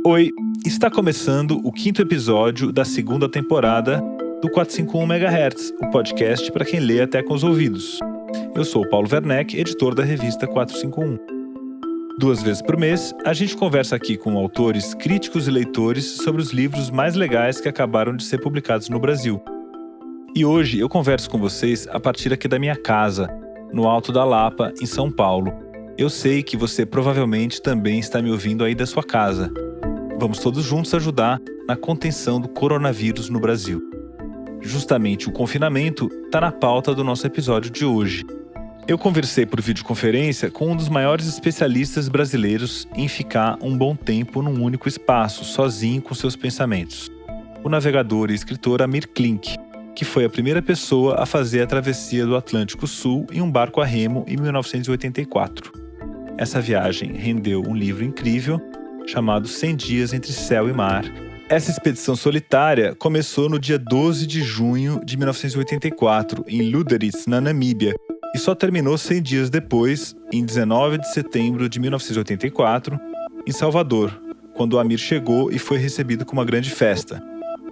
Oi, está começando o 5º episódio da 2ª temporada do 451 MHz, o podcast para quem lê até com os ouvidos. Eu sou o Paulo Werneck, editor da revista 451. 2 vezes por mês, a gente conversa aqui com autores, críticos e leitores sobre os livros mais legais que acabaram de ser publicados no Brasil. E hoje eu converso com vocês a partir aqui da minha casa, no Alto da Lapa, em São Paulo. Eu sei que você provavelmente também está me ouvindo aí da sua casa. Vamos todos juntos ajudar na contenção do coronavírus no Brasil. Justamente o confinamento está na pauta do nosso episódio de hoje. Eu conversei por videoconferência com um dos maiores especialistas brasileiros em ficar um bom tempo num único espaço, sozinho com seus pensamentos. O navegador e escritor Amir Klink, que foi a primeira pessoa a fazer a travessia do Atlântico Sul em um barco a remo em 1984. Essa viagem rendeu um livro incrível chamado 100 Dias Entre Céu e Mar. Essa expedição solitária começou no dia 12 de junho de 1984, em Lüderitz, na Namíbia, e só terminou 100 dias depois, em 19 de setembro de 1984, em Salvador, quando o Amir chegou e foi recebido com uma grande festa.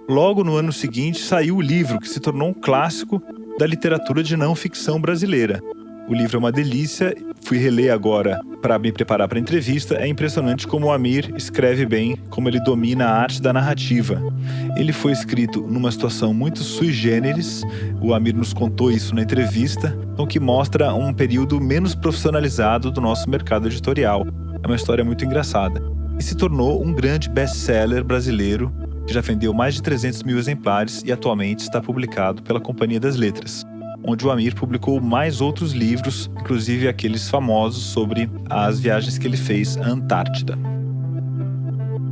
Logo no ano seguinte saiu o livro que se tornou um clássico da literatura de não ficção brasileira. O livro é uma delícia, fui reler agora para me preparar para a entrevista. É impressionante como o Amir escreve bem, como ele domina a arte da narrativa. Ele foi escrito numa situação muito sui generis, o Amir nos contou isso na entrevista, então que mostra um período menos profissionalizado do nosso mercado editorial. É uma história muito engraçada. E se tornou um grande best-seller brasileiro, que já vendeu mais de 300 mil exemplares e atualmente está publicado pela Companhia das Letras, onde o Amir publicou mais outros livros, inclusive aqueles famosos sobre as viagens que ele fez à Antártida.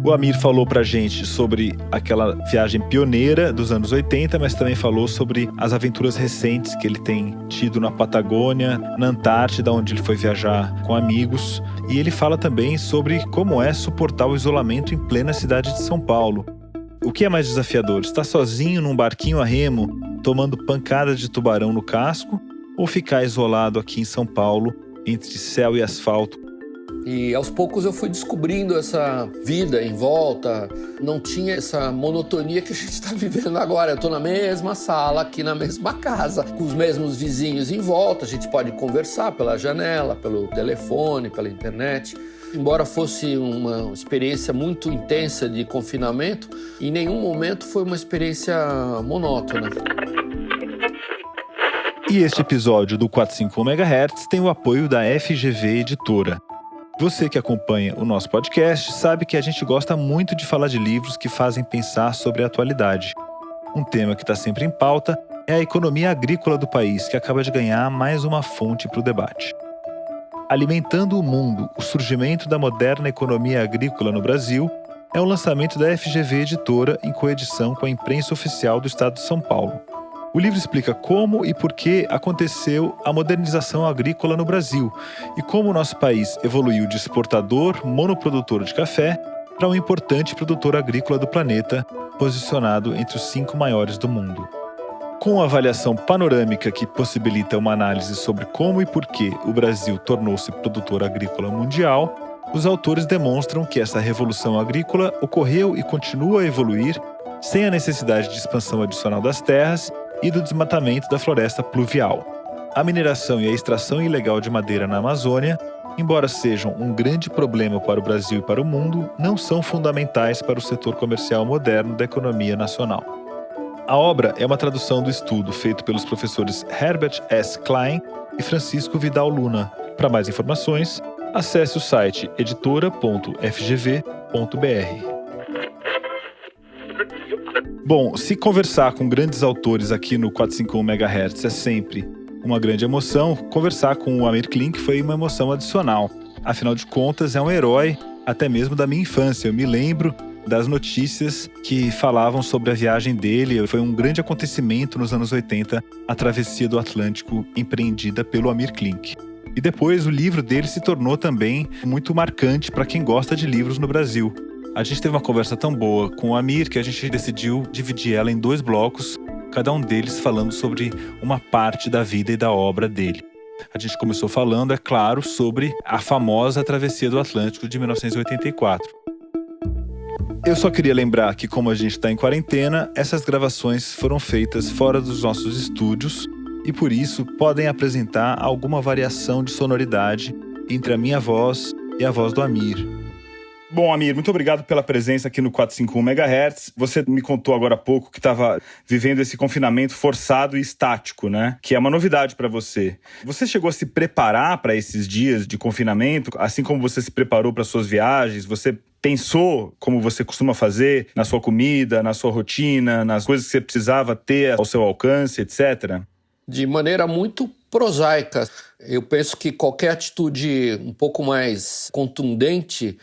O Amir falou pra gente sobre aquela viagem pioneira dos anos 80, mas também falou sobre as aventuras recentes que ele tem tido na Patagônia, na Antártida, onde ele foi viajar com amigos. E ele fala também sobre como é suportar o isolamento em plena cidade de São Paulo. O que é mais desafiador? Estar sozinho num barquinho a remo, tomando pancada de tubarão no casco, ou ficar isolado aqui em São Paulo, entre céu e asfalto? E aos poucos eu fui descobrindo essa vida em volta, não tinha essa monotonia que a gente está vivendo agora. Eu estou na mesma sala, aqui na mesma casa, com os mesmos vizinhos em volta, a gente pode conversar pela janela, pelo telefone, pela internet. Embora fosse uma experiência muito intensa de confinamento, em nenhum momento foi uma experiência monótona. E este episódio do 451 MHz tem o apoio da FGV Editora. Você que acompanha o nosso podcast sabe que a gente gosta muito de falar de livros que fazem pensar sobre a atualidade. Um tema que está sempre em pauta é a economia agrícola do país, que acaba de ganhar mais uma fonte para o debate. Alimentando o Mundo, o surgimento da moderna economia agrícola no Brasil, é um lançamento da FGV Editora em coedição com a imprensa oficial do Estado de São Paulo. O livro explica como e por que aconteceu a modernização agrícola no Brasil e como o nosso país evoluiu de exportador monoprodutor de café para um importante produtor agrícola do planeta, posicionado entre os 5 maiores do mundo. Com a avaliação panorâmica que possibilita uma análise sobre como e por que o Brasil tornou-se produtor agrícola mundial, os autores demonstram que essa revolução agrícola ocorreu e continua a evoluir sem a necessidade de expansão adicional das terras e do desmatamento da floresta pluvial. A mineração e a extração ilegal de madeira na Amazônia, embora sejam um grande problema para o Brasil e para o mundo, não são fundamentais para o setor comercial moderno da economia nacional. A obra é uma tradução do estudo feito pelos professores Herbert S. Klein e Francisco Vidal Luna. Para mais informações, acesse o site editora.fgv.br. Bom, se conversar com grandes autores aqui no 451 MHz é sempre uma grande emoção, conversar com o Amir Klink foi uma emoção adicional. Afinal de contas, é um herói até mesmo da minha infância. Eu me lembro das notícias que falavam sobre a viagem dele. Foi um grande acontecimento nos anos 80, a travessia do Atlântico empreendida pelo Amir Klink. E depois o livro dele se tornou também muito marcante para quem gosta de livros no Brasil. A gente teve uma conversa tão boa com o Amir que a gente decidiu dividir ela em 2 blocos, cada um deles falando sobre uma parte da vida e da obra dele. A gente começou falando, é claro, sobre a famosa travessia do Atlântico de 1984. Eu só queria lembrar que, como a gente está em quarentena, essas gravações foram feitas fora dos nossos estúdios e, por isso, podem apresentar alguma variação de sonoridade entre a minha voz e a voz do Amir. Bom, Amir, muito obrigado pela presença aqui no 451 MHz. Você me contou agora há pouco que estava vivendo esse confinamento forçado e estático, né? Que é uma novidade para você. Você chegou a se preparar para esses dias de confinamento, assim como você se preparou para suas viagens? Você pensou, como você costuma fazer, na sua comida, na sua rotina, nas coisas que você precisava ter ao seu alcance, etc.? De maneira muito prosaica. Eu penso que qualquer atitude um pouco mais contundente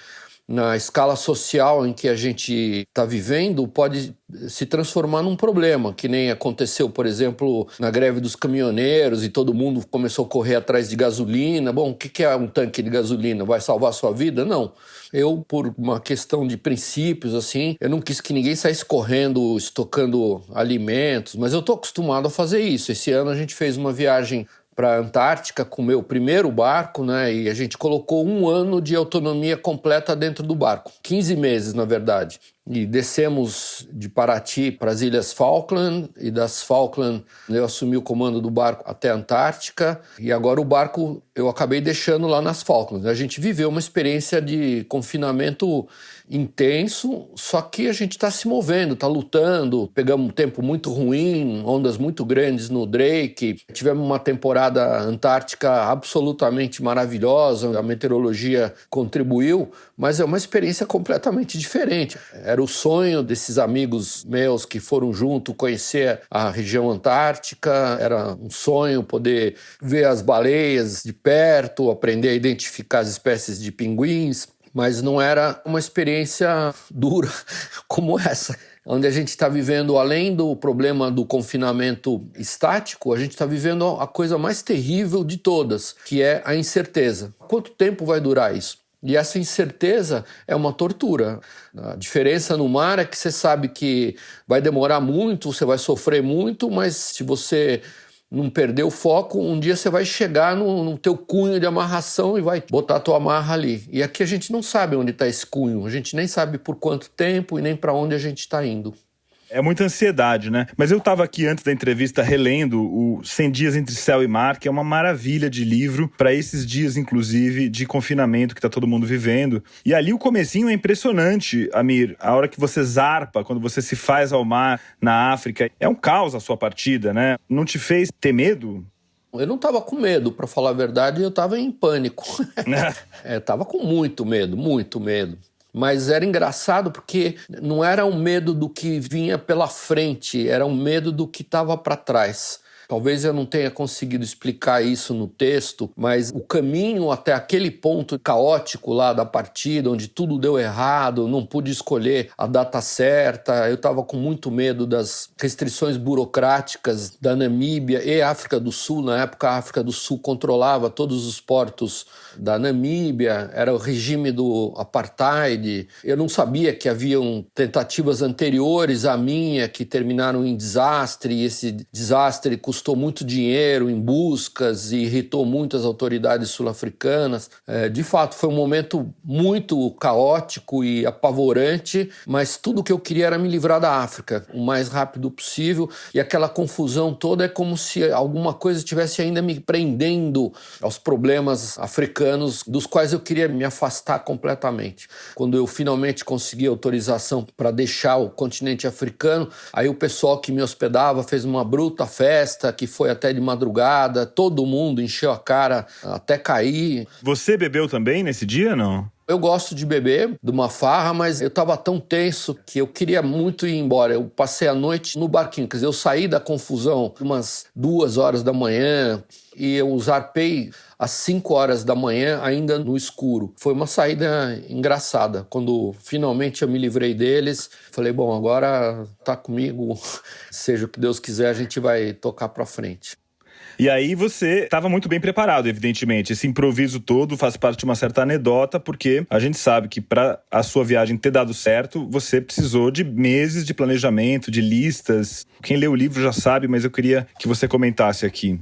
na escala social em que a gente está vivendo pode se transformar num problema, que nem aconteceu, por exemplo, na greve dos caminhoneiros e todo mundo começou a correr atrás de gasolina. Bom, o que é um tanque de gasolina? Vai salvar a sua vida? Não. Eu, por uma questão de princípios, assim, eu não quis que ninguém saísse correndo, estocando alimentos, mas eu estou acostumado a fazer isso. Esse ano a gente fez uma viagem para a Antártica com o meu primeiro barco, né? E a gente colocou 1 ano de autonomia completa dentro do barco. 15 meses, na verdade. E descemos de Paraty para as Ilhas Falkland, e das Falkland eu assumi o comando do barco até a Antártica, e agora o barco eu acabei deixando lá nas Falklands. A gente viveu uma experiência de confinamento intenso, só que a gente está se movendo, está lutando. Pegamos um tempo muito ruim, ondas muito grandes no Drake, tivemos uma temporada antártica absolutamente maravilhosa, a meteorologia contribuiu, mas é uma experiência completamente diferente. Era o sonho desses amigos meus que foram junto conhecer a região antártica, era um sonho poder ver as baleias de perto, aprender a identificar as espécies de pinguins, mas não era uma experiência dura como essa, onde a gente está vivendo, além do problema do confinamento estático, a gente está vivendo a coisa mais terrível de todas, que é a incerteza. Quanto tempo vai durar isso? E essa incerteza é uma tortura. A diferença no mar é que você sabe que vai demorar muito, você vai sofrer muito, mas se você não perder o foco, um dia você vai chegar no teu cunho de amarração e vai botar a tua amarra ali. E aqui a gente não sabe onde está esse cunho, a gente nem sabe por quanto tempo e nem para onde a gente está indo. É muita ansiedade, né? Mas eu estava aqui antes da entrevista relendo o 100 Dias Entre Céu e Mar, que é uma maravilha de livro para esses dias, inclusive, de confinamento que está todo mundo vivendo. E ali o comecinho é impressionante, Amir. A hora que você zarpa, quando você se faz ao mar na África, é um caos a sua partida, né? Não te fez ter medo? Eu não estava com medo, para falar a verdade, eu estava em pânico. Estava com muito medo, muito medo. Mas era engraçado porque não era um medo do que vinha pela frente, era um medo do que estava para trás. Talvez eu não tenha conseguido explicar isso no texto, mas o caminho até aquele ponto caótico lá da partida, onde tudo deu errado, não pude escolher a data certa, eu estava com muito medo das restrições burocráticas da Namíbia e África do Sul. Na época, a África do Sul controlava todos os portos da Namíbia, era o regime do apartheid. Eu não sabia que haviam tentativas anteriores à minha que terminaram em desastre, e esse desastre custou muito dinheiro em buscas e irritou muito as autoridades sul-africanas. De fato, foi um momento muito caótico e apavorante, mas tudo que eu queria era me livrar da África o mais rápido possível, e aquela confusão toda é como se alguma coisa estivesse ainda me prendendo aos problemas africanos, dos quais eu queria me afastar completamente. Quando eu finalmente consegui autorização para deixar o continente africano, aí o pessoal que me hospedava fez uma bruta festa, que foi até de madrugada, todo mundo encheu a cara até cair. Você bebeu também nesse dia, não? Eu gosto de beber, de uma farra, mas eu estava tão tenso que eu queria muito ir embora. Eu passei a noite no barquinho, quer dizer, eu saí da confusão umas 2 horas da manhã e eu zarpei às 5 horas da manhã, ainda no escuro. Foi uma saída engraçada. Quando finalmente eu me livrei deles, falei, bom, agora tá comigo, seja o que Deus quiser, a gente vai tocar pra frente. E aí você estava muito bem preparado, evidentemente. Esse improviso todo faz parte de uma certa anedota, porque a gente sabe que para a sua viagem ter dado certo, você precisou de meses de planejamento, de listas. Quem lê o livro já sabe, mas eu queria que você comentasse aqui.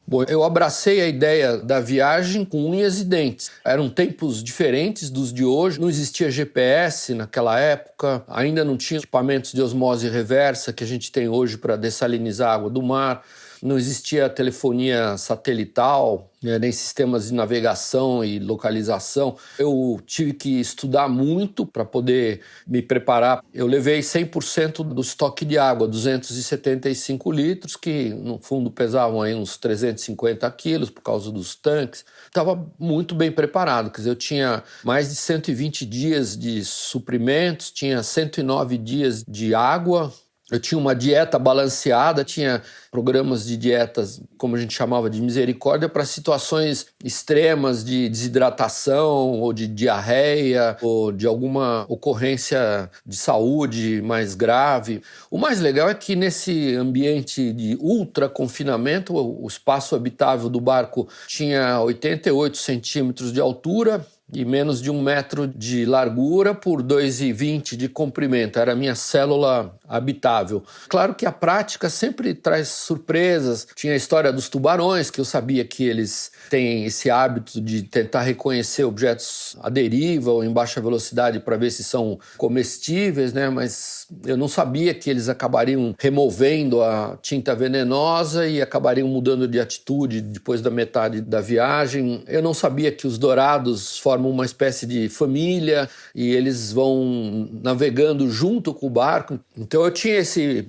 Bom, eu abracei a ideia da viagem com unhas e dentes. Eram tempos diferentes dos de hoje, não existia GPS naquela época, ainda não tinha equipamentos de osmose reversa que a gente tem hoje para dessalinizar a água do mar, não existia telefonia satelital, nem sistemas de navegação e localização. Eu tive que estudar muito para poder me preparar. Eu levei 100% do estoque de água, 275 litros, que no fundo pesavam aí uns 350 quilos por causa dos tanques. Estava muito bem preparado, quer dizer, eu tinha mais de 120 dias de suprimentos, tinha 109 dias de água. Eu tinha uma dieta balanceada, tinha programas de dietas, como a gente chamava, de misericórdia, para situações extremas de desidratação ou de diarreia ou de alguma ocorrência de saúde mais grave. O mais legal é que nesse ambiente de ultra confinamento, o espaço habitável do barco tinha 88 centímetros de altura, e menos de 1 metro de largura por 2,20 de comprimento. Era a minha célula habitável. Claro que a prática sempre traz surpresas. Tinha a história dos tubarões, que eu sabia que eles têm esse hábito de tentar reconhecer objetos à deriva ou em baixa velocidade para ver se são comestíveis, né? Mas eu não sabia que eles acabariam removendo a tinta venenosa e acabariam mudando de atitude depois da metade da viagem. Eu não sabia que os dourados formam uma espécie de família e eles vão navegando junto com o barco. Então eu tinha esse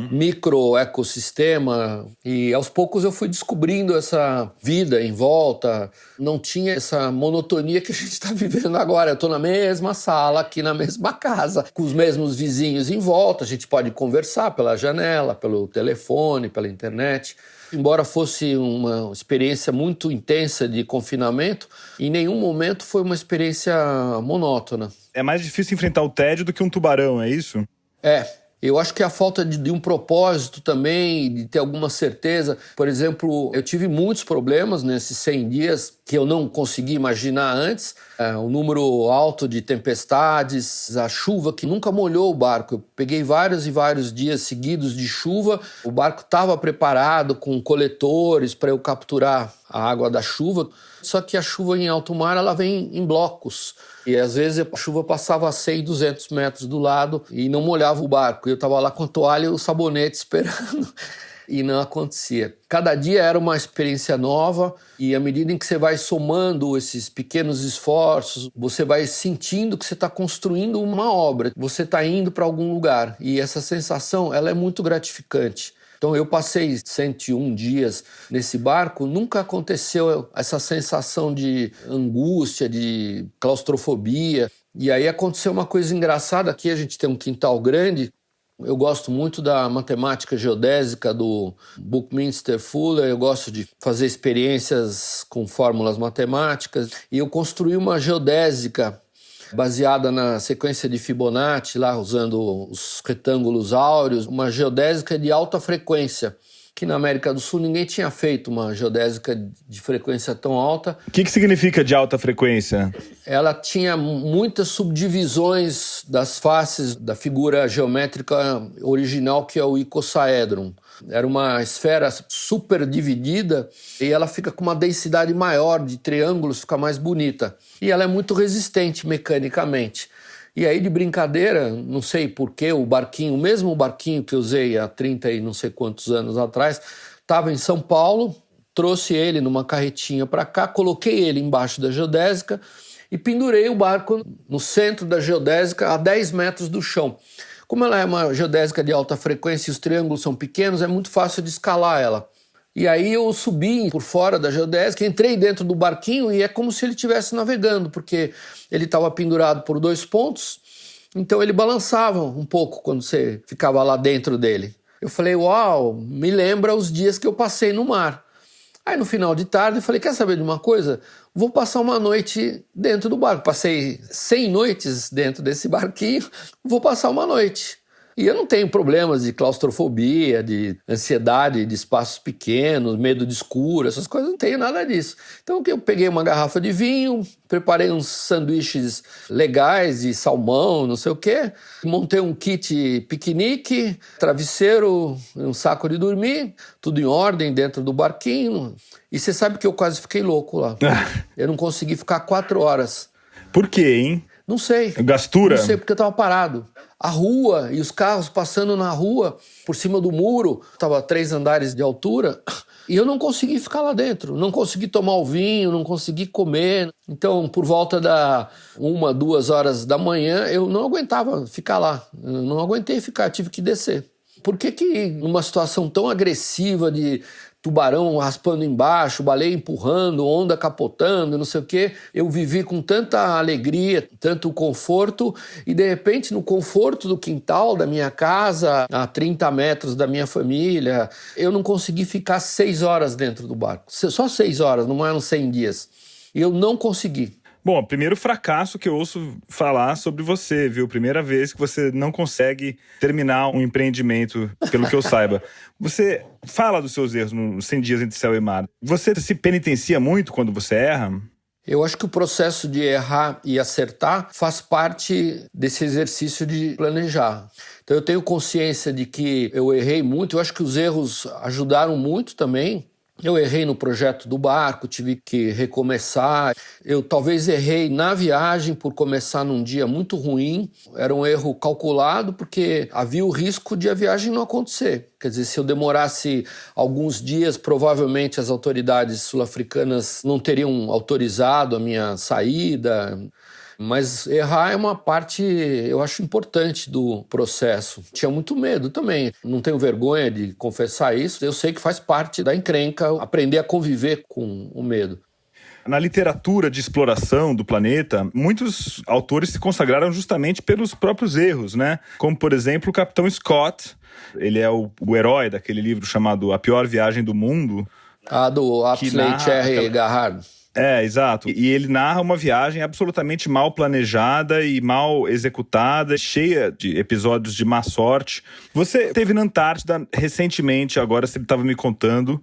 microecossistema e aos poucos eu fui descobrindo essa vida em volta. Não tinha essa monotonia que a gente está vivendo agora. Eu estou na mesma sala, aqui na mesma casa, com os mesmos vizinhos em volta. A gente pode conversar pela janela, pelo telefone, pela internet. Embora fosse uma experiência muito intensa de confinamento, em nenhum momento foi uma experiência monótona. É mais difícil enfrentar o tédio do que um tubarão, é isso? Eu acho que a falta de um propósito também, de ter alguma certeza. Por exemplo, eu tive muitos problemas nesses 100 dias que eu não consegui imaginar antes. O número alto de tempestades, a chuva que nunca molhou o barco. Eu peguei vários e vários dias seguidos de chuva. O barco estava preparado com coletores para eu capturar a água da chuva. Só que a chuva em alto mar ela vem em blocos. E às vezes a chuva passava a 100, 200 metros do lado e não molhava o barco. Eu estava lá com a toalha e o sabonete esperando e não acontecia. Cada dia era uma experiência nova e à medida em que você vai somando esses pequenos esforços, você vai sentindo que você está construindo uma obra, você está indo para algum lugar. E essa sensação ela é muito gratificante. Então eu passei 101 dias nesse barco, nunca aconteceu essa sensação de angústia, de claustrofobia. E aí aconteceu uma coisa engraçada, aqui a gente tem um quintal grande, eu gosto muito da matemática geodésica do Buckminster Fuller, eu gosto de fazer experiências com fórmulas matemáticas, e eu construí uma geodésica baseada na sequência de Fibonacci, lá usando os retângulos áureos, uma geodésica de alta frequência, que na América do Sul ninguém tinha feito uma geodésica de frequência tão alta. O que significa de alta frequência? Ela tinha muitas subdivisões das faces da figura geométrica original, que é o icosaedron. Era uma esfera super dividida e ela fica com uma densidade maior de triângulos, fica mais bonita. E ela é muito resistente mecanicamente. E aí, de brincadeira, não sei porquê, o barquinho, o mesmo barquinho que eu usei há 30 e não sei quantos anos atrás, estava em São Paulo, trouxe ele numa carretinha para cá, coloquei ele embaixo da geodésica e pendurei o barco no centro da geodésica a 10 metros do chão. Como ela é uma geodésica de alta frequência e os triângulos são pequenos, é muito fácil de escalar ela. E aí eu subi por fora da geodésica, entrei dentro do barquinho e é como se ele estivesse navegando, porque ele estava pendurado por 2 pontos, então ele balançava um pouco quando você ficava lá dentro dele. Eu falei, uau, me lembra os dias que eu passei no mar. Aí no final de tarde eu falei, quer saber de uma coisa? Vou passar uma noite dentro do barco. Passei 100 noites dentro desse barquinho, vou passar uma noite. E eu não tenho problemas de claustrofobia, de ansiedade de espaços pequenos, medo de escuro, essas coisas, não tenho nada disso. Então eu peguei uma garrafa de vinho, preparei uns sanduíches legais de salmão, não sei o quê, montei um kit piquenique, travesseiro, um saco de dormir, tudo em ordem dentro do barquinho. E você sabe que eu quase fiquei louco lá. Eu não consegui ficar 4 horas. Por quê, hein? Não sei. Gastura? Não sei, porque eu estava parado. A rua e os carros passando na rua, por cima do muro, estava 3 andares de altura, e eu não consegui ficar lá dentro. Não consegui tomar o vinho, não consegui comer. Então, por volta da 1, 2 horas da manhã, eu não aguentava ficar lá. Eu não aguentei ficar, tive que descer. Por que numa situação tão agressiva de tubarão raspando embaixo, baleia empurrando, onda capotando, não sei o quê, eu vivi com tanta alegria, tanto conforto, e de repente no conforto do quintal da minha casa, a 30 metros da minha família, eu não consegui ficar 6 horas dentro do barco. Só 6 horas, não eram 100 dias. E eu não consegui. Bom, primeiro fracasso que eu ouço falar sobre você, viu? Primeira vez que você não consegue terminar um empreendimento, pelo que eu saiba. Você fala dos seus erros nos 100 dias entre céu e mar. Você se penitencia muito quando você erra? Eu acho que o processo de errar e acertar faz parte desse exercício de planejar. Então eu tenho consciência de que eu errei muito, eu acho que os erros ajudaram muito também. Eu errei no projeto do barco, tive que recomeçar. Eu talvez errei na viagem por começar num dia muito ruim. Era um erro calculado porque havia o risco de a viagem não acontecer. Quer dizer, se eu demorasse alguns dias, provavelmente as autoridades sul-africanas não teriam autorizado a minha saída. Mas errar é uma parte, eu acho, importante do processo. Tinha muito medo também. Não tenho vergonha de confessar isso. Eu sei que faz parte da encrenca aprender a conviver com o medo. Na literatura de exploração do planeta, muitos autores se consagraram justamente pelos próprios erros, né? Como, por exemplo, o Capitão Scott. Ele é o herói daquele livro chamado A Pior Viagem do Mundo. Do Apsley Cherry Garrard. Exato. E ele narra uma viagem absolutamente mal planejada e mal executada, cheia de episódios de má sorte. Você esteve na Antártida recentemente, agora você estava me contando,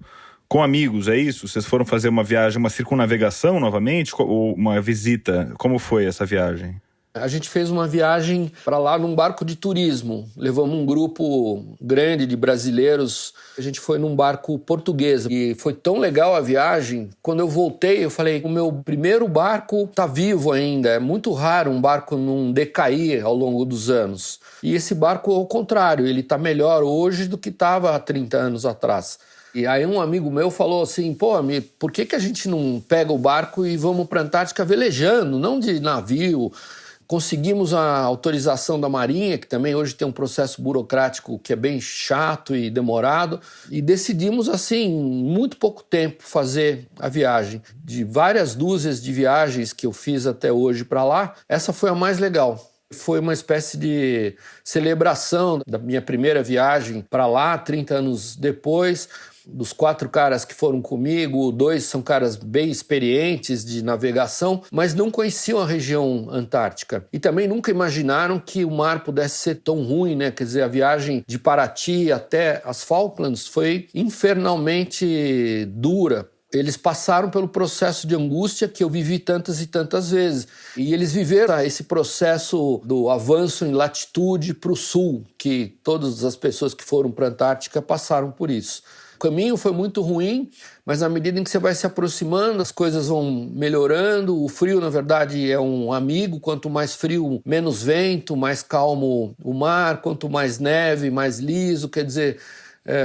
com amigos, é isso? Vocês foram fazer uma viagem, uma circunnavegação novamente? Ou uma visita? Como foi essa viagem? A gente fez uma viagem para lá num barco de turismo. Levamos um grupo grande de brasileiros. A gente foi num barco português. E foi tão legal a viagem. Quando eu voltei, eu falei, o meu primeiro barco está vivo ainda. É muito raro um barco não decair ao longo dos anos. E esse barco, ao contrário, ele está melhor hoje do que estava há 30 anos atrás. E aí um amigo meu falou assim, por que a gente não pega o barco e vamos para a Antártica velejando, não de navio? Conseguimos a autorização da Marinha, que também hoje tem um processo burocrático que é bem chato e demorado, e decidimos, assim, em muito pouco tempo fazer a viagem. De várias dúzias de viagens que eu fiz até hoje para lá, essa foi a mais legal. Foi uma espécie de celebração da minha primeira viagem para lá, 30 anos depois. Dos 4 caras que foram comigo, 2 são caras bem experientes de navegação, mas não conheciam a região antártica. E também nunca imaginaram que o mar pudesse ser tão ruim, né? Quer dizer, a viagem de Paraty até as Falklands foi infernalmente dura. Eles passaram pelo processo de angústia que eu vivi tantas e tantas vezes. E eles viveram esse processo do avanço em latitude para o sul, que todas as pessoas que foram para a Antártica passaram por isso. O caminho foi muito ruim, mas à medida em que você vai se aproximando, as coisas vão melhorando. O frio, na verdade, é um amigo. Quanto mais frio, menos vento, mais calmo o mar. Quanto mais neve, mais liso. Quer dizer,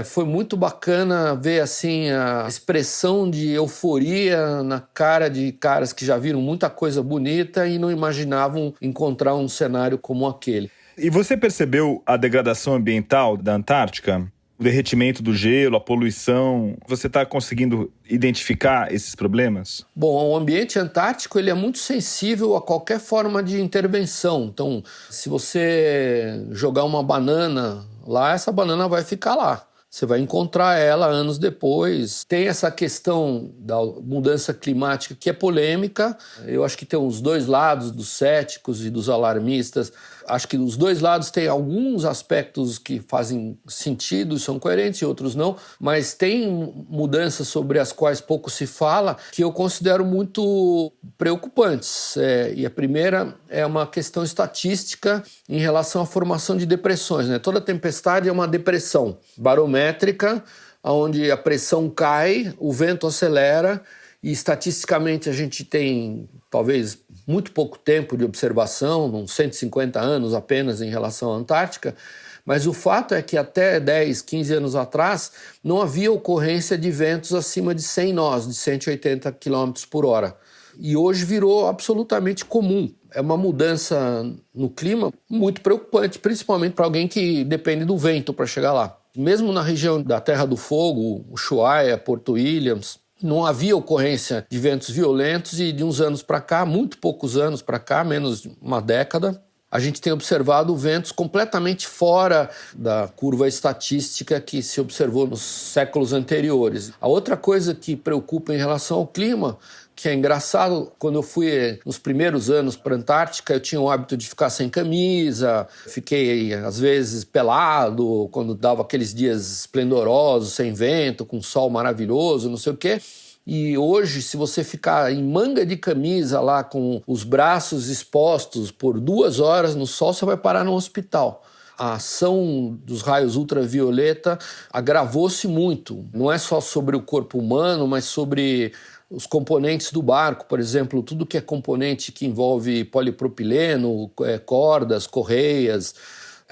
foi muito bacana ver assim a expressão de euforia na cara de caras que já viram muita coisa bonita e não imaginavam encontrar um cenário como aquele. E você percebeu a degradação ambiental da Antártica? O derretimento do gelo, a poluição, você está conseguindo identificar esses problemas? Bom, o ambiente antártico ele é muito sensível a qualquer forma de intervenção. Então, se você jogar uma banana lá, essa banana vai ficar lá. você vai encontrar ela anos depois. Tem essa questão da mudança climática que é polêmica. Eu acho que tem os dois lados, dos céticos e dos alarmistas. Acho que os dois lados têm alguns aspectos que fazem sentido, são coerentes e outros não, mas tem mudanças sobre as quais pouco se fala que eu considero muito preocupantes. E a primeira é uma questão estatística em relação à formação de depressões, né? Toda tempestade é uma depressão barométrica, onde a pressão cai, o vento acelera e estatisticamente a gente tem talvez muito pouco tempo de observação, uns 150 anos apenas em relação à Antártica, mas o fato é que até 10, 15 anos atrás não havia ocorrência de ventos acima de 100 nós, de 180 km por hora. E hoje virou absolutamente comum. É uma mudança no clima muito preocupante, principalmente para alguém que depende do vento para chegar lá. Mesmo na região da Terra do Fogo, Ushuaia, Porto Williams, não havia ocorrência de ventos violentos e de uns anos para cá, muito poucos anos para cá, menos de uma década, a gente tem observado ventos completamente fora da curva estatística que se observou nos séculos anteriores. A outra coisa que preocupa em relação ao clima, que é engraçado, quando eu fui nos primeiros anos para a Antártica, eu tinha o hábito de ficar sem camisa, fiquei às vezes pelado, quando dava aqueles dias esplendorosos, sem vento, com sol maravilhoso, não sei o quê. E hoje, se você ficar em manga de camisa lá com os braços expostos por 2 horas no sol, você vai parar no hospital. A ação dos raios ultravioleta agravou-se muito. Não é só sobre o corpo humano, mas sobre os componentes do barco, por exemplo, tudo que é componente que envolve polipropileno, cordas, correias.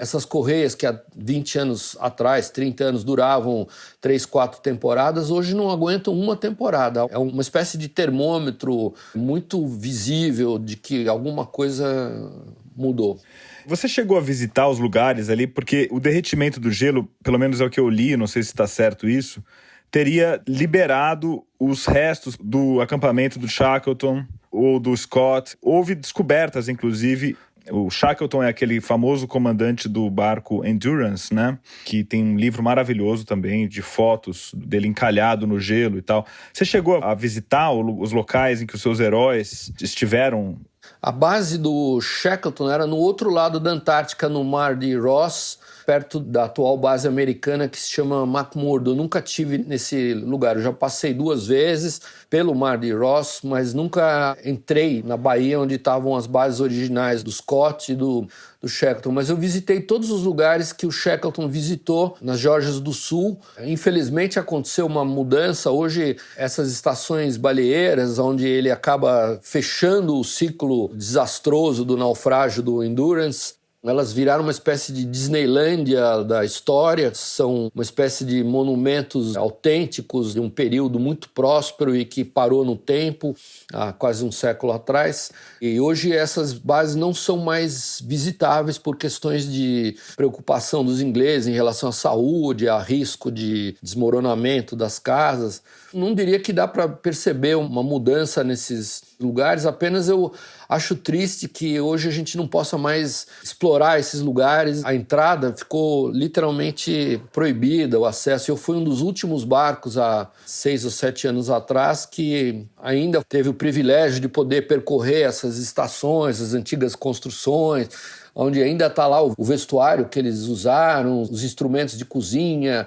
Essas correias que há 20 anos atrás, 30 anos, duravam 3, 4 temporadas, hoje não aguentam uma temporada. É uma espécie de termômetro muito visível de que alguma coisa mudou. Você chegou a visitar os lugares ali, porque o derretimento do gelo, pelo menos é o que eu li, não sei se está certo isso, teria liberado os restos do acampamento do Shackleton ou do Scott. Houve descobertas, inclusive. O Shackleton é aquele famoso comandante do barco Endurance, né? Que tem um livro maravilhoso também de fotos dele encalhado no gelo e tal. Você chegou a visitar os locais em que os seus heróis estiveram? A base do Shackleton era no outro lado da Antártica, no Mar de Ross, perto da atual base americana que se chama McMurdo. Eu nunca tive nesse lugar, eu já passei 2 vezes pelo Mar de Ross, mas nunca entrei na baía onde estavam as bases originais do Scott e do Shackleton. Mas eu visitei todos os lugares que o Shackleton visitou nas Geórgias do Sul. Infelizmente aconteceu uma mudança. Hoje essas estações baleeiras, onde ele acaba fechando o ciclo desastroso do naufrágio do Endurance, elas viraram uma espécie de Disneylândia da história, são uma espécie de monumentos autênticos de um período muito próspero e que parou no tempo, há quase um século atrás. E hoje essas bases não são mais visitáveis por questões de preocupação dos ingleses em relação à saúde, a risco de desmoronamento das casas. Não diria que dá para perceber uma mudança nesses lugares, apenas eu acho triste que hoje a gente não possa mais explorar esses lugares. A entrada ficou literalmente proibida, o acesso. Eu fui um dos últimos barcos há 6 ou 7 anos atrás que ainda teve o privilégio de poder percorrer essas estações, as antigas construções, onde ainda está lá o vestuário que eles usaram, os instrumentos de cozinha,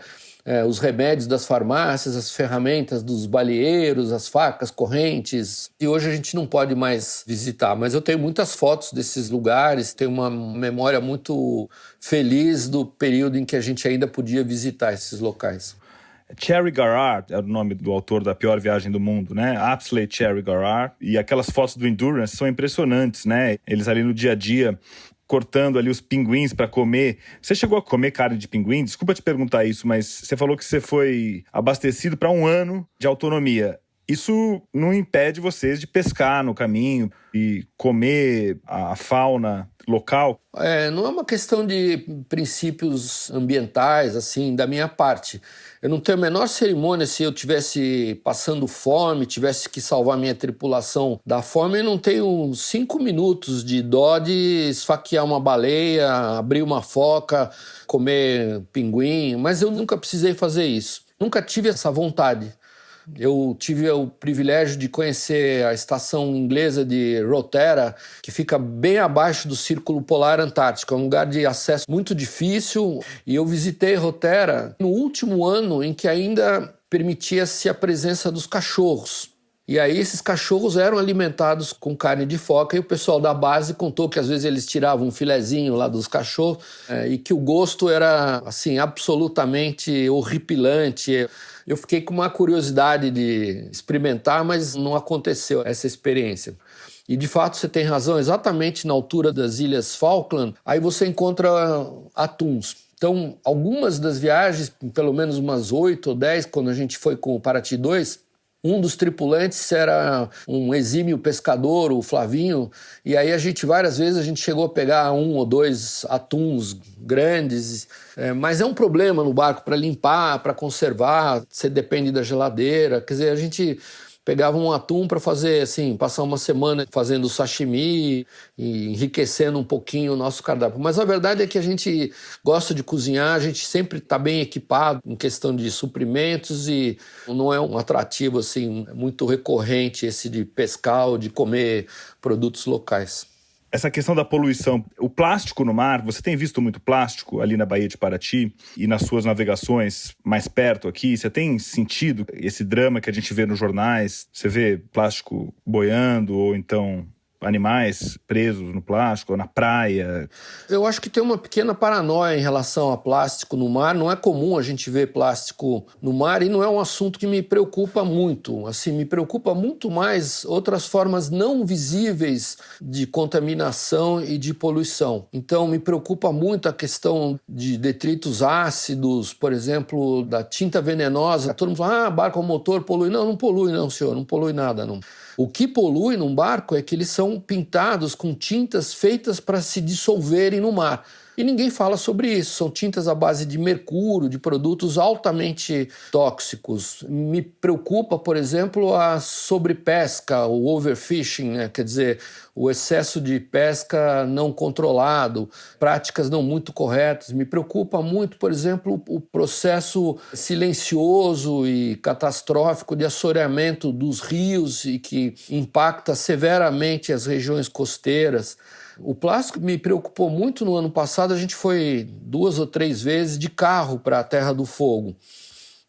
os remédios das farmácias, as ferramentas dos baleeiros, as facas, correntes. E hoje a gente não pode mais visitar, mas eu tenho muitas fotos desses lugares, tenho uma memória muito feliz do período em que a gente ainda podia visitar esses locais. Cherry Garrard é o nome do autor da Pior Viagem do Mundo, né? Apsley Cherry Garrard. E aquelas fotos do Endurance são impressionantes, né? Eles ali no dia a dia cortando ali os pinguins para comer. Você chegou a comer carne de pinguim? Desculpa te perguntar isso, mas você falou que você foi abastecido para 1 ano de autonomia. Isso não impede vocês de pescar no caminho e comer a fauna local? Não é uma questão de princípios ambientais, assim, da minha parte. Eu não tenho a menor cerimônia se eu tivesse passando fome, tivesse que salvar minha tripulação da fome, eu não tenho 5 minutos de dó de esfaquear uma baleia, abrir uma foca, comer pinguim, mas eu nunca precisei fazer isso. Nunca tive essa vontade. Eu tive o privilégio de conhecer a estação inglesa de Rotterdam, que fica bem abaixo do Círculo Polar Antártico. É um lugar de acesso muito difícil. E eu visitei Rotterdam no último ano em que ainda permitia-se a presença dos cachorros. E aí esses cachorros eram alimentados com carne de foca e o pessoal da base contou que às vezes eles tiravam um filezinho lá dos cachorros e que o gosto era assim absolutamente horripilante. Eu fiquei com uma curiosidade de experimentar, mas não aconteceu essa experiência. E de fato você tem razão, exatamente na altura das Ilhas Falkland, aí você encontra atuns. Então algumas das viagens, pelo menos umas 8 ou 10, quando a gente foi com o Paraty 2, um dos tripulantes era um exímio pescador, o Flavinho, e aí várias vezes a gente chegou a pegar 1 ou 2 atuns grandes, mas é um problema no barco para limpar, para conservar, você depende da geladeira, quer dizer, a gente pegava um atum para fazer, assim, passar uma semana fazendo sashimi e enriquecendo um pouquinho o nosso cardápio. Mas a verdade é que a gente gosta de cozinhar, a gente sempre está bem equipado em questão de suprimentos e não é um atrativo, assim, muito recorrente esse de pescar ou de comer produtos locais. Essa questão da poluição, o plástico no mar, você tem visto muito plástico ali na Baía de Paraty e nas suas navegações mais perto aqui? Você tem sentido esse drama que a gente vê nos jornais? Você vê plástico boiando ou então animais presos no plástico ou na praia? Eu acho que tem uma pequena paranoia em relação a plástico no mar. Não é comum a gente ver plástico no mar e não é um assunto que me preocupa muito. Assim, me preocupa muito mais outras formas não visíveis de contaminação e de poluição. Então, me preocupa muito a questão de detritos ácidos, por exemplo, da tinta venenosa. Todo mundo fala, barco a motor polui. Não, não polui não, senhor, não polui nada, não. O que polui num barco é que eles são pintados com tintas feitas para se dissolverem no mar. E ninguém fala sobre isso. São tintas à base de mercúrio, de produtos altamente tóxicos. Me preocupa, por exemplo, a sobrepesca, o overfishing, né? Quer dizer, o excesso de pesca não controlado, práticas não muito corretas. Me preocupa muito, por exemplo, o processo silencioso e catastrófico de assoreamento dos rios e que impacta severamente as regiões costeiras. O plástico me preocupou muito no ano passado. A gente foi 2 ou 3 vezes de carro para a Terra do Fogo.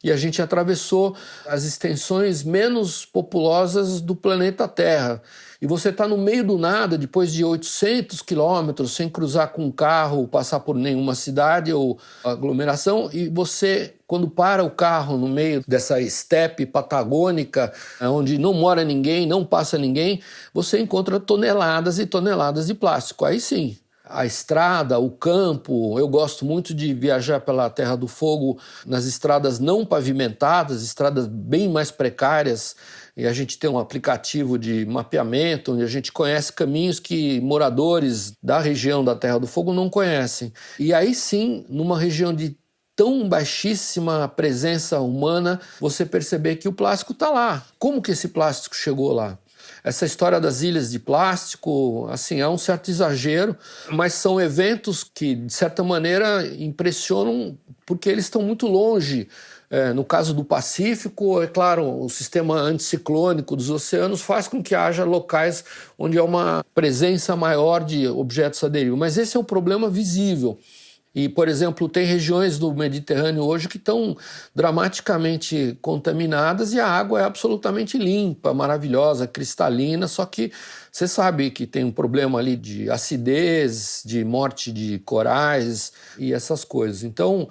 E a gente atravessou as extensões menos populosas do planeta Terra. E você está no meio do nada, depois de 800 quilômetros, sem cruzar com um carro, passar por nenhuma cidade ou aglomeração, e você, quando para o carro no meio dessa estepe patagônica, onde não mora ninguém, não passa ninguém, você encontra toneladas e toneladas de plástico. Aí sim, a estrada, o campo. Eu gosto muito de viajar pela Terra do Fogo nas estradas não pavimentadas, estradas bem mais precárias, e a gente tem um aplicativo de mapeamento onde a gente conhece caminhos que moradores da região da Terra do Fogo não conhecem. E aí sim, numa região de tão baixíssima presença humana, você perceber que o plástico está lá. Como que esse plástico chegou lá? Essa história das ilhas de plástico, assim, é um certo exagero, mas são eventos que, de certa maneira, impressionam porque eles estão muito longe. No caso do Pacífico, é claro, o sistema anticiclônico dos oceanos faz com que haja locais onde há uma presença maior de objetos à deriva, mas esse é um problema visível. E, por exemplo, tem regiões do Mediterrâneo hoje que estão dramaticamente contaminadas e a água é absolutamente limpa, maravilhosa, cristalina, só que você sabe que tem um problema ali de acidez, de morte de corais e essas coisas. Então,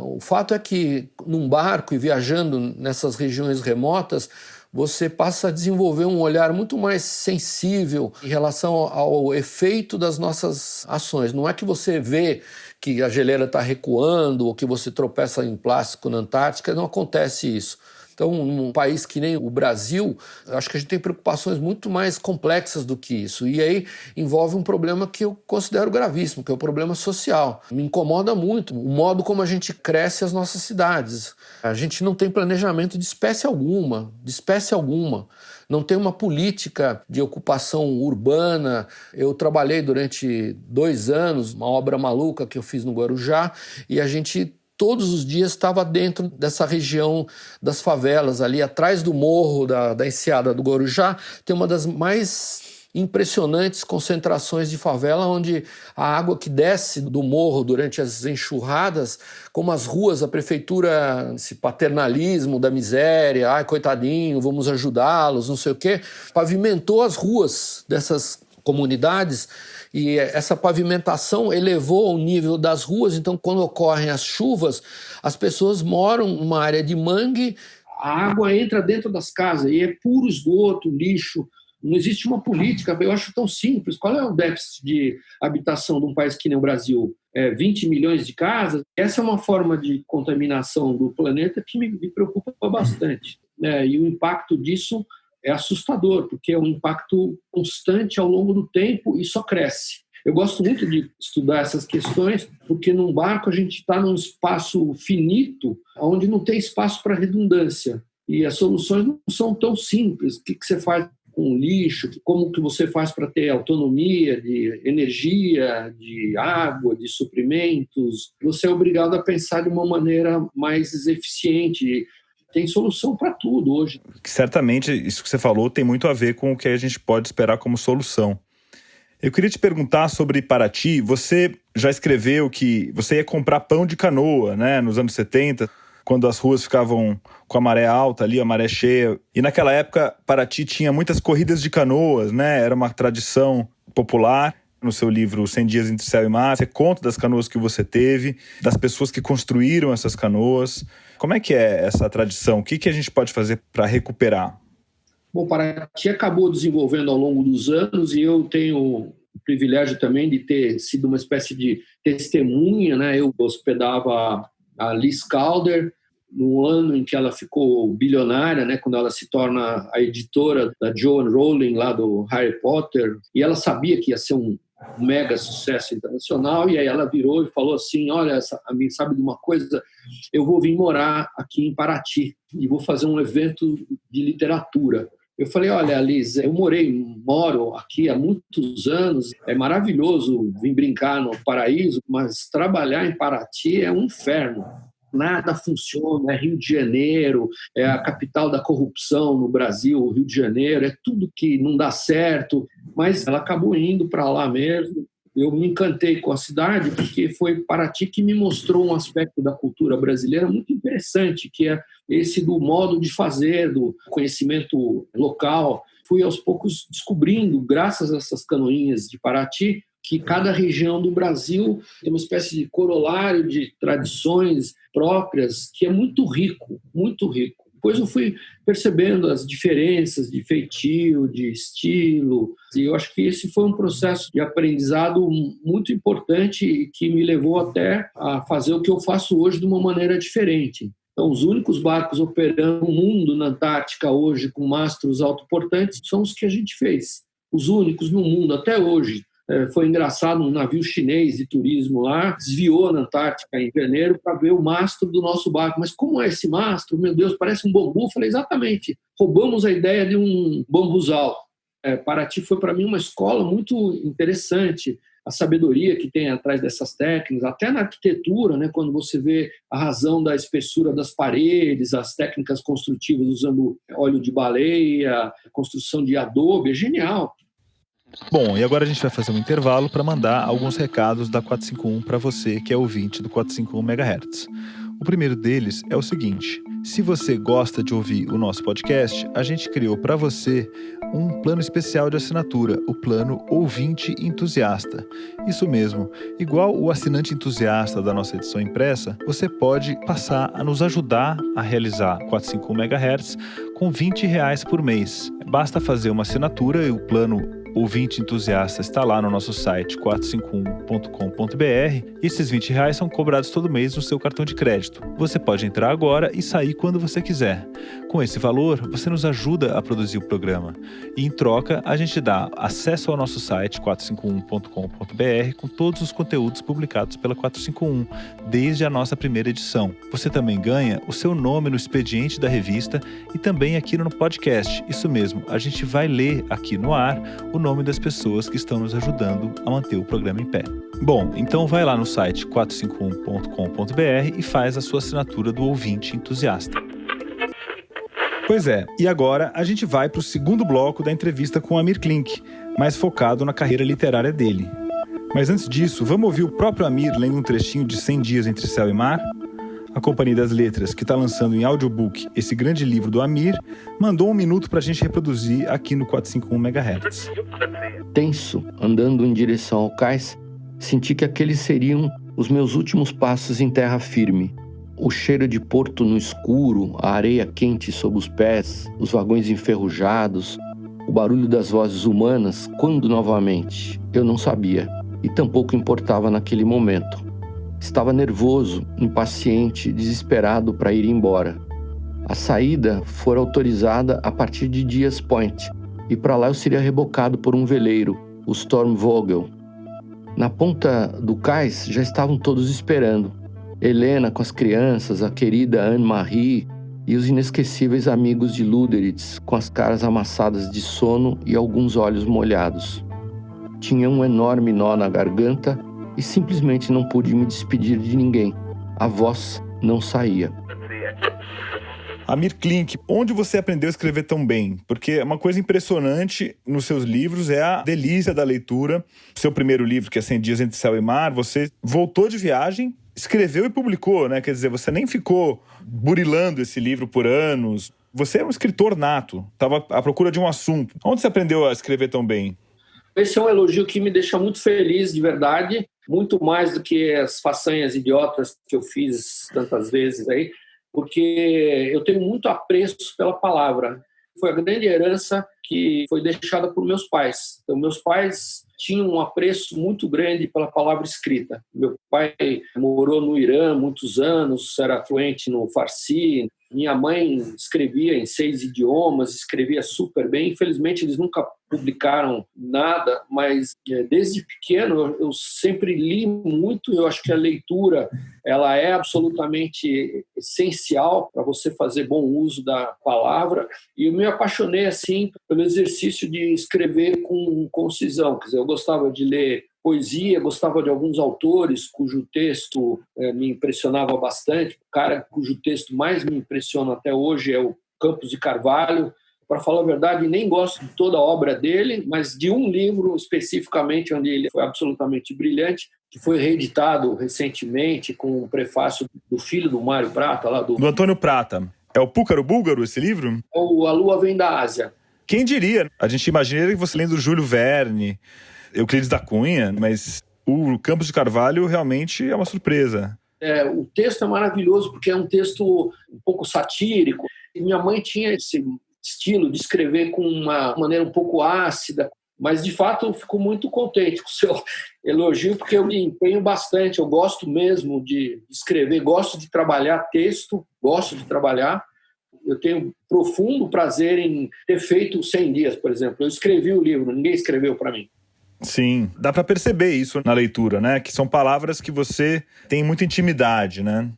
o fato é que num barco e viajando nessas regiões remotas, você passa a desenvolver um olhar muito mais sensível em relação ao efeito das nossas ações. Não é que você vê que a geleira está recuando ou que você tropeça em plástico na Antártica, não acontece isso. Então, num país que nem o Brasil, acho que a gente tem preocupações muito mais complexas do que isso. E aí envolve um problema que eu considero gravíssimo, que é o problema social. Me incomoda muito o modo como a gente cresce as nossas cidades. A gente não tem planejamento de espécie alguma. Não tem uma política de ocupação urbana. Eu trabalhei durante 2 anos, uma obra maluca que eu fiz no Guarujá, e a gente todos os dias estava dentro dessa região das favelas, ali atrás do morro da Enseada do Guarujá, tem uma das mais impressionantes concentrações de favela, onde a água que desce do morro durante as enxurradas, como as ruas, a prefeitura, esse paternalismo da miséria, ai, coitadinho, vamos ajudá-los, não sei o quê, pavimentou as ruas dessas comunidades, e essa pavimentação elevou o nível das ruas. Então, quando ocorrem as chuvas, as pessoas moram numa área de mangue, a água entra dentro das casas e é puro esgoto, lixo. Não existe uma política, eu acho tão simples. Qual é o déficit de habitação de um país que nem o Brasil? 20 milhões de casas? Essa é uma forma de contaminação do planeta que me preocupa bastante. E o impacto disso é assustador, porque é um impacto constante ao longo do tempo e só cresce. Eu gosto muito de estudar essas questões, porque num barco a gente está num espaço finito, onde não tem espaço para redundância. E as soluções não são tão simples. O que você faz com lixo? Como que você faz para ter autonomia de energia, de água, de suprimentos? Você é obrigado a pensar de uma maneira mais eficiente. Tem solução para tudo hoje. Certamente, isso que você falou tem muito a ver com o que a gente pode esperar como solução. Eu queria te perguntar sobre Paraty. Você já escreveu que você ia comprar pão de canoa, né, nos anos 70, quando as ruas ficavam com a maré alta ali, a maré cheia. E naquela época, Paraty tinha muitas corridas de canoas, né? Era uma tradição popular. No seu livro 100 Dias Entre Céu e Mar, você conta das canoas que você teve, das pessoas que construíram essas canoas. Como é que é essa tradição? O que a gente pode fazer para recuperar? Bom, Paraty acabou desenvolvendo ao longo dos anos e eu tenho o privilégio também de ter sido uma espécie de testemunha, né? Eu hospedava a Liz Calder no ano em que ela ficou bilionária, né? Quando ela se torna a editora da Joanne Rowling lá do Harry Potter, e ela sabia que ia ser um mega sucesso internacional, e aí ela virou e falou assim: olha, a mim sabe de uma coisa, eu vou vir morar aqui em Paraty e vou fazer um evento de literatura. Eu falei: olha, Liz, eu moro aqui há muitos anos, é maravilhoso vir brincar no paraíso, mas trabalhar em Paraty é um inferno. Nada funciona, é Rio de Janeiro, é a capital da corrupção no Brasil, o Rio de Janeiro, é tudo que não dá certo, mas ela acabou indo para lá mesmo. Eu me encantei com a cidade porque foi Paraty que me mostrou um aspecto da cultura brasileira muito interessante, que é esse do modo de fazer, do conhecimento local. Fui aos poucos descobrindo, graças a essas canoinhas de Paraty, que cada região do Brasil tem uma espécie de corolário de tradições próprias que é muito rico, muito rico. Depois eu fui percebendo as diferenças de feitio, de estilo, e eu acho que esse foi um processo de aprendizado muito importante e que me levou até a fazer o que eu faço hoje de uma maneira diferente. Então, os únicos barcos operando no mundo, na Antártica, hoje, com mastros autoportantes, são os que a gente fez. Os únicos no mundo, até hoje. Foi engraçado, um navio chinês de turismo lá desviou na Antártica em janeiro para ver o mastro do nosso barco. Mas como é esse mastro? Meu Deus, parece um bambu. Eu falei: exatamente, roubamos a ideia de um bambuzal. Paraty foi para mim uma escola muito interessante. A sabedoria que tem atrás dessas técnicas, até na arquitetura, né, quando você vê a razão da espessura das paredes, as técnicas construtivas usando óleo de baleia, construção de adobe, é genial. Bom, e agora a gente vai fazer um intervalo para mandar alguns recados da 451 para você que é ouvinte do 451 MHz. O primeiro deles é o seguinte: se você gosta de ouvir o nosso podcast, a gente criou para você um plano especial de assinatura, o plano Ouvinte Entusiasta. Isso mesmo, igual o assinante entusiasta da nossa edição impressa, você pode passar a nos ajudar a realizar 451 MHz com R$20 por mês. Basta fazer uma assinatura e o plano Ouvinte Entusiasta está lá no nosso site 451.com.br e esses R$20 são cobrados todo mês no seu cartão de crédito. Você pode entrar agora e sair quando você quiser. Com esse valor, você nos ajuda a produzir o programa e, em troca, a gente dá acesso ao nosso site 451.com.br com todos os conteúdos publicados pela 451, desde a nossa primeira edição. Você também ganha o seu nome no expediente da revista e também aqui no podcast. Isso mesmo, a gente vai ler aqui no ar o nome das pessoas que estão nos ajudando a manter o programa em pé. Bom, então vai lá no site 451.com.br e faz a sua assinatura do ouvinte entusiasta. Pois é, e agora a gente vai para o segundo bloco da entrevista com Amir Klink, mais focado na carreira literária dele. Mas antes disso, vamos ouvir o próprio Amir lendo um trechinho de 100 Dias Entre Céu e Mar? A Companhia das Letras, que está lançando em audiobook esse grande livro do Amir, mandou um minuto para a gente reproduzir aqui no 451 MHz. Tenso, andando em direção ao cais, senti que aqueles seriam os meus últimos passos em terra firme. O cheiro de porto no escuro, a areia quente sob os pés, os vagões enferrujados, o barulho das vozes humanas, quando novamente? Eu não sabia, e tampouco importava naquele momento. Estava nervoso, impaciente, desesperado para ir embora. A saída fora autorizada a partir de Dias Point, e para lá eu seria rebocado por um veleiro, o Stormvogel. Na ponta do cais já estavam todos esperando. Helena com as crianças, a querida Anne-Marie e os inesquecíveis amigos de Luderitz, com as caras amassadas de sono e alguns olhos molhados. Tinha um enorme nó na garganta e simplesmente não pude me despedir de ninguém. A voz não saía. Amir Klink, onde você aprendeu a escrever tão bem? Porque uma coisa impressionante nos seus livros é a delícia da leitura. Seu primeiro livro, que é 100 Dias Entre Céu e Mar, você voltou de viagem, escreveu e publicou, né? Quer dizer, você nem ficou burilando esse livro por anos. Você é um escritor nato, estava à procura de um assunto. Onde você aprendeu a escrever tão bem? Esse é um elogio que me deixa muito feliz, de verdade, muito mais do que as façanhas idiotas que eu fiz tantas vezes aí, porque eu tenho muito apreço pela palavra. Foi a grande herança que foi deixada por meus pais. Então, meus pais tinham um apreço muito grande pela palavra escrita. Meu pai morou no Irã muitos anos, era fluente no Farsi. Minha mãe escrevia em 6 idiomas, escrevia super bem. Infelizmente, eles nunca publicaram nada, mas desde pequeno eu sempre li muito. Eu acho que a leitura ela é absolutamente essencial para você fazer bom uso da palavra. E eu me apaixonei assim pelo exercício de escrever com concisão. Quer dizer, eu gostava de ler poesia, gostava de alguns autores cujo texto me impressionava bastante. O cara cujo texto mais me impressiona até hoje é o Campos de Carvalho. Para falar a verdade, nem gosto de toda a obra dele, mas de um livro especificamente onde ele foi absolutamente brilhante, que foi reeditado recentemente com o prefácio do filho do Mário Prata, lá do Antônio Prata. É o Púcaro Búlgaro esse livro? A Lua Vem da Ásia. Quem diria? A gente imagina que você lendo Júlio Verne, Euclides da Cunha, mas o Campos de Carvalho realmente é uma surpresa. O texto é maravilhoso porque é um texto um pouco satírico. E minha mãe tinha esse estilo de escrever com uma maneira um pouco ácida, mas de fato eu fico muito contente com o seu elogio porque eu me empenho bastante, eu gosto mesmo de escrever, gosto de trabalhar texto, gosto de trabalhar. Eu tenho profundo prazer em ter feito 100 dias, por exemplo. Eu escrevi o livro, ninguém escreveu para mim. Sim, dá para perceber isso na leitura, né? Que são palavras que você tem muita intimidade, né?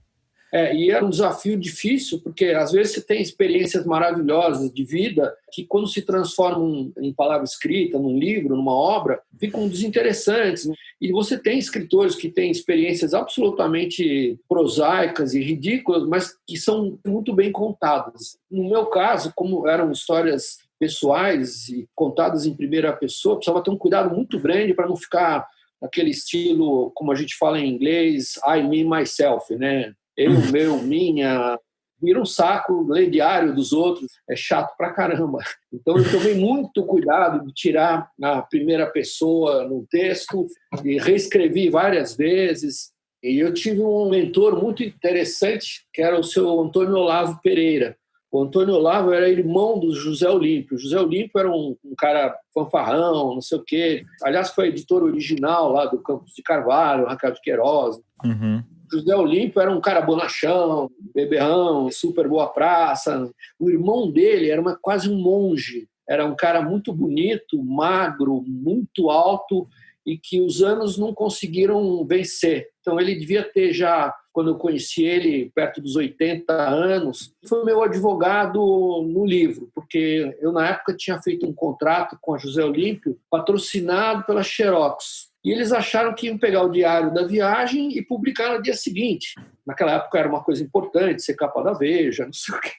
E era um desafio difícil, porque às vezes você tem experiências maravilhosas de vida que quando se transformam em palavra escrita, num livro, numa obra, ficam desinteressantes. E você tem escritores que têm experiências absolutamente prosaicas e ridículas, mas que são muito bem contadas. No meu caso, como eram histórias pessoais e contadas em primeira pessoa, precisava ter um cuidado muito grande para não ficar naquele estilo, como a gente fala em inglês, I, me, myself, né? Eu, meu, minha, vira um saco, ler diário dos outros, é chato pra caramba. Então eu tomei muito cuidado de tirar a primeira pessoa no texto e reescrevi várias vezes. E eu tive um mentor muito interessante, que era o seu Antônio Olavo Pereira. O Antônio Olavo era irmão do José Olímpio. O José Olímpio era um cara fanfarrão, não sei o quê. Aliás, foi editor original lá do Campos de Carvalho, Raquel de Queiroz. Uhum. José Olímpio era um cara bonachão, beberrão, super boa praça. O irmão dele era quase um monge. Era um cara muito bonito, magro, muito alto e que os anos não conseguiram vencer. Então ele devia ter já, quando eu conheci ele, perto dos 80 anos, foi meu advogado no livro, porque eu na época tinha feito um contrato com a José Olímpio, patrocinado pela Xerox. E eles acharam que iam pegar o diário da viagem e publicar no dia seguinte. Naquela época era uma coisa importante, ser capa da Veja, não sei o quê.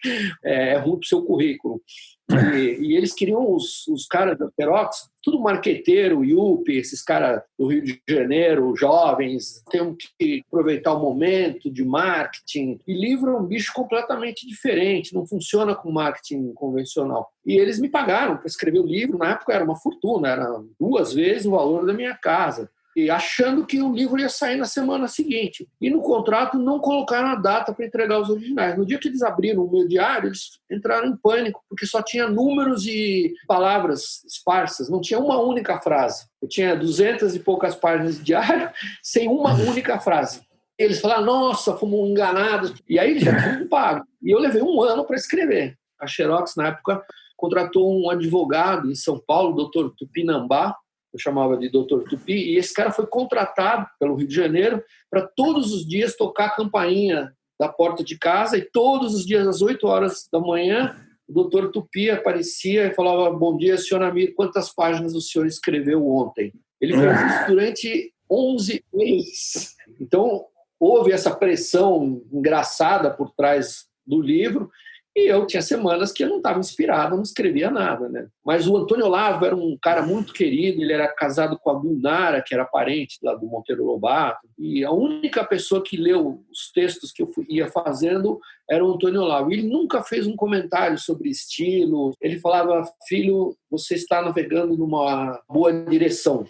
É ruim para o seu currículo. E eles queriam os caras da Xerox, tudo marqueteiro, IUP, esses caras do Rio de Janeiro, jovens, tem que aproveitar o momento de marketing. E livro é um bicho completamente diferente, não funciona com marketing convencional. E eles me pagaram para escrever o livro, na época era uma fortuna, era 2 vezes o valor da minha casa. E achando que o livro ia sair na semana seguinte. E no contrato não colocaram a data para entregar os originais. No dia que eles abriram o meu diário, eles entraram em pânico, porque só tinha números e palavras esparsas, não tinha uma única frase. Eu tinha 200 e poucas páginas de diário, sem uma única frase. Eles falaram, nossa, fomos enganados. E aí eles já tinham pago. E eu levei 1 ano para escrever. A Xerox, na época, contratou um advogado em São Paulo, o Dr. Tupinambá, eu chamava de Dr. Tupi, e esse cara foi contratado pelo Rio de Janeiro para todos os dias tocar a campainha da porta de casa, e todos os dias, às 8 horas da manhã, o Dr. Tupi aparecia e falava, bom dia, senhor Amir, quantas páginas o senhor escreveu ontem? Ele fez isso durante 11 meses. Então, houve essa pressão engraçada por trás do livro, e eu tinha semanas que eu não estava inspirado, não escrevia nada, né? Mas o Antônio Olavo era um cara muito querido, ele era casado com a Bunara, que era parente lá do Monteiro Lobato, e a única pessoa que leu os textos que eu ia fazendo era o Antônio Olavo. Ele nunca fez um comentário sobre estilo, ele falava, filho, você está navegando numa boa direção.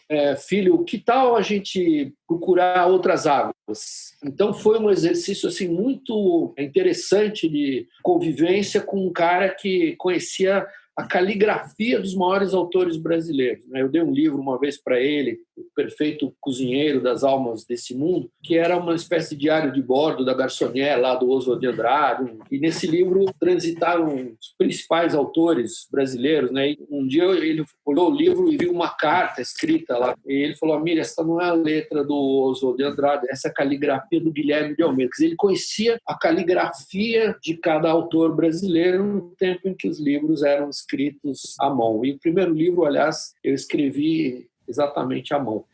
Filho, que tal a gente procurar outras águas? Então foi um exercício assim, muito interessante de convivência com um cara que conhecia a caligrafia dos maiores autores brasileiros. Eu dei um livro uma vez para ele, O Perfeito Cozinheiro das Almas desse Mundo, que era uma espécie de diário de bordo da garçonnière lá do Oswald de Andrade. E nesse livro transitaram os principais autores brasileiros. E um dia ele olhou o livro e viu uma carta escrita lá. E ele falou, Amir, essa não é a letra do Oswald de Andrade, essa é a caligrafia do Guilherme de Almeida. Quer dizer, ele conhecia a caligrafia de cada autor brasileiro no tempo em que os livros eram escritos à mão. E o primeiro livro, aliás, eu escrevi exatamente à mão.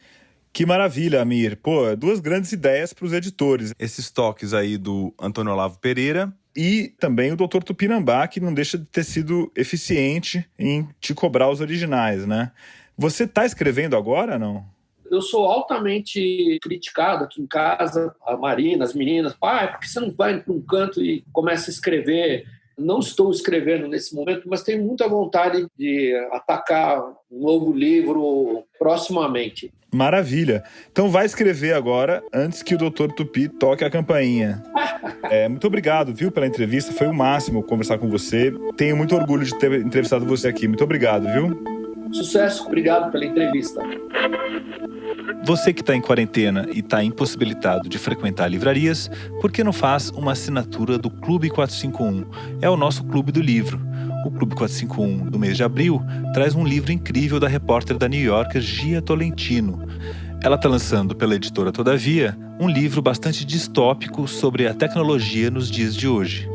Que maravilha, Amir. Pô, 2 grandes ideias para os editores. Esses toques aí do Antônio Olavo Pereira e também o Dr. Tupinambá, que não deixa de ter sido eficiente em te cobrar os originais, né? Você está escrevendo agora, não? Eu sou altamente criticado aqui em casa, a Marina, as meninas, pai, por que você não vai para um canto e começa a escrever? Não estou escrevendo nesse momento, mas tenho muita vontade de atacar um novo livro proximamente. Maravilha. Então vai escrever agora, antes que o Dr. Tupi toque a campainha. Muito obrigado, viu, pela entrevista. Foi o máximo conversar com você. Tenho muito orgulho de ter entrevistado você aqui. Muito obrigado, viu? Sucesso. Obrigado pela entrevista. Você que está em quarentena e está impossibilitado de frequentar livrarias, por que não faz uma assinatura do Clube 451? É o nosso clube do livro. O Clube 451 do mês de abril traz um livro incrível da repórter da New Yorker Gia Tolentino. Ela está lançando pela editora Todavia um livro bastante distópico sobre a tecnologia nos dias de hoje.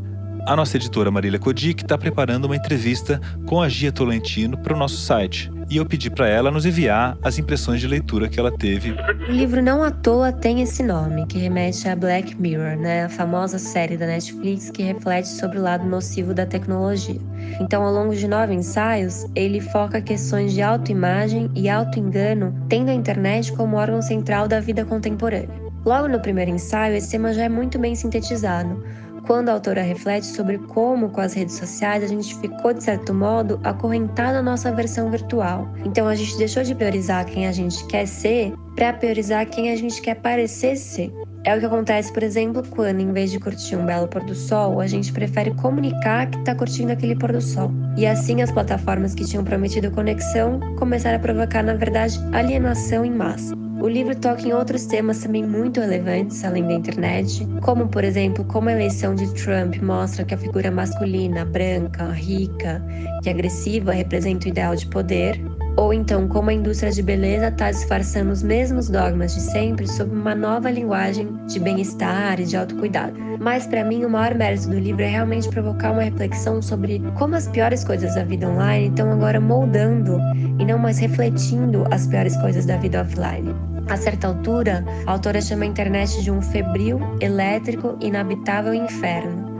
A nossa editora Marília Codic está preparando uma entrevista com a Gia Tolentino para o nosso site. E eu pedi para ela nos enviar as impressões de leitura que ela teve. O livro não à toa tem esse nome, que remete a Black Mirror, a famosa série da Netflix que reflete sobre o lado nocivo da tecnologia. Então, ao longo de 9 ensaios, ele foca questões de autoimagem e autoengano, tendo a internet como órgão central da vida contemporânea. Logo no primeiro ensaio, esse tema já é muito bem sintetizado, quando a autora reflete sobre como, com as redes sociais, a gente ficou, de certo modo, acorrentado à nossa versão virtual. Então, a gente deixou de priorizar quem a gente quer ser para priorizar quem a gente quer parecer ser. É o que acontece, por exemplo, quando, em vez de curtir um belo pôr do sol, a gente prefere comunicar que está curtindo aquele pôr do sol. E assim, as plataformas que tinham prometido conexão começaram a provocar, na verdade, alienação em massa. O livro toca em outros temas também muito relevantes, além da internet, como, por exemplo, como a eleição de Trump mostra que a figura masculina, branca, rica e agressiva representa o ideal de poder, ou então como a indústria de beleza está disfarçando os mesmos dogmas de sempre sob uma nova linguagem de bem-estar e de autocuidado. Mas para mim o maior mérito do livro é realmente provocar uma reflexão sobre como as piores coisas da vida online estão agora moldando e não mais refletindo as piores coisas da vida offline. A certa altura, a autora chama a internet de um febril, elétrico e inabitável inferno.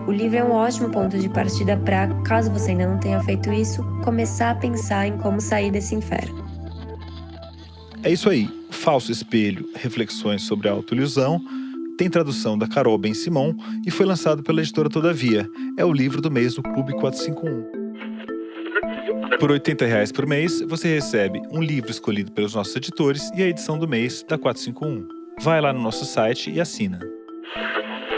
O livro é um ótimo ponto de partida para, caso você ainda não tenha feito isso, começar a pensar em como sair desse inferno. É isso aí, Falso Espelho, reflexões sobre a autoilusão, tem tradução da Carol Ben-Simon e foi lançado pela editora Todavia. É o livro do mês do Clube 451. Por R$ 80 por mês, você recebe um livro escolhido pelos nossos editores e a edição do mês da 451. Vai lá no nosso site e assina.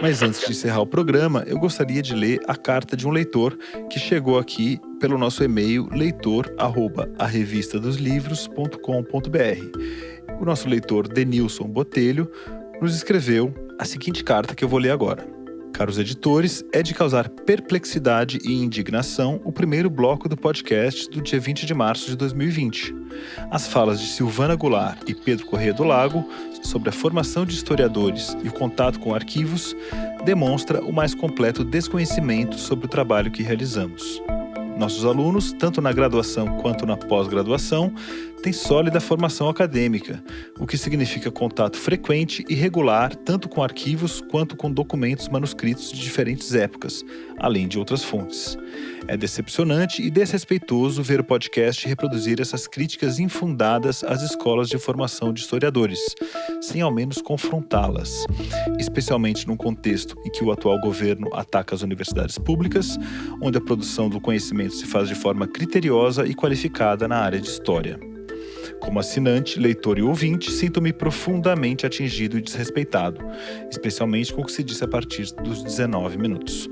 Mas antes de encerrar o programa, eu gostaria de ler a carta de um leitor que chegou aqui pelo nosso e-mail leitor@arevistadosLivros.com.br. O nosso leitor Denilson Botelho nos escreveu a seguinte carta que eu vou ler agora. Caros editores, é de causar perplexidade e indignação o primeiro bloco do podcast do dia 20 de março de 2020. As falas de Silvana Goulart e Pedro Corrêa do Lago sobre a formação de historiadores e o contato com arquivos demonstra o mais completo desconhecimento sobre o trabalho que realizamos. Nossos alunos, tanto na graduação quanto na pós-graduação, têm sólida formação acadêmica, o que significa contato frequente e regular tanto com arquivos quanto com documentos manuscritos de diferentes épocas, além de outras fontes. É decepcionante e desrespeitoso ver o podcast reproduzir essas críticas infundadas às escolas de formação de historiadores, sem ao menos confrontá-las, especialmente num contexto em que o atual governo ataca as universidades públicas, onde a produção do conhecimento se faz de forma criteriosa e qualificada na área de história. Como assinante, leitor e ouvinte, sinto-me profundamente atingido e desrespeitado, especialmente com o que se disse a partir dos 19 minutos.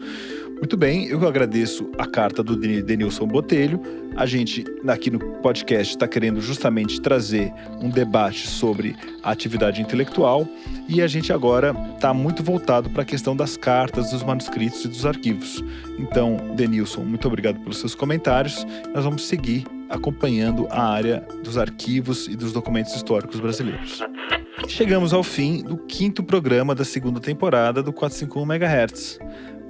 Muito bem, eu agradeço a carta do Denilson Botelho. A gente, aqui no podcast, está querendo justamente trazer um debate sobre a atividade intelectual e a gente agora está muito voltado para a questão das cartas, dos manuscritos e dos arquivos. Então, Denilson, muito obrigado pelos seus comentários. Nós vamos seguir acompanhando a área dos arquivos e dos documentos históricos brasileiros. E chegamos ao fim do 5º programa da 2ª temporada do 451 MHz.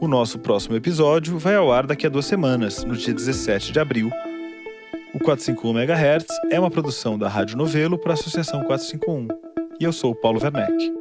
O nosso próximo episódio vai ao ar daqui a 2 semanas, no dia 17 de abril. O 451 MHz é uma produção da Rádio Novelo para a Associação 451. E eu sou o Paulo Werneck.